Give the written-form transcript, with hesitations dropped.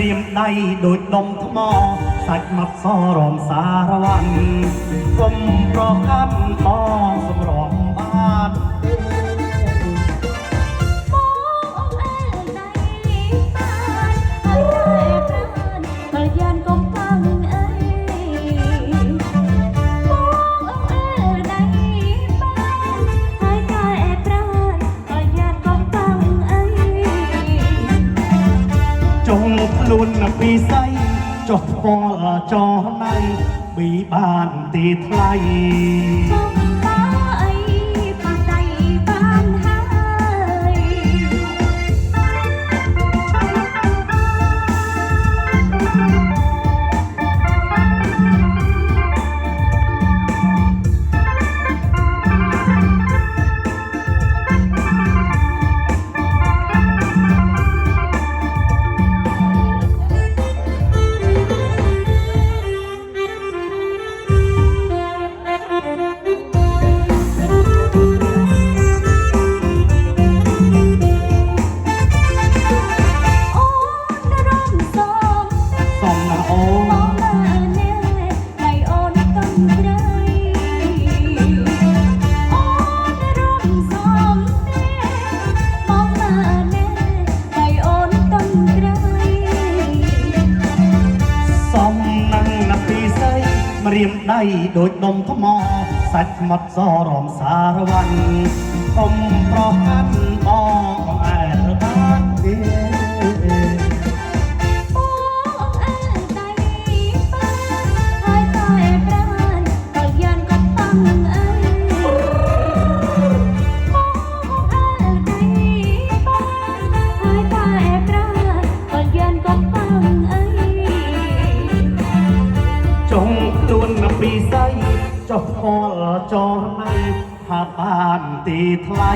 រៀមដៃដូចដុំថ្មសាច់មកសរមសារវ័នគុំប្រកាន់បងសម្រងបានចុងខ្លួនពីសៃចុះផ្ពាល់ចោណៃប៊ីបានទីថ្លៃរៀមដៃដូចដុំថ្មសាច់ស្មុតសរមសារវ័នអ៊ំប្រកាន់បងអែលបានទេពីសៃចុះផ្ពាល់ចោណៃថាបានទីថ្លៃ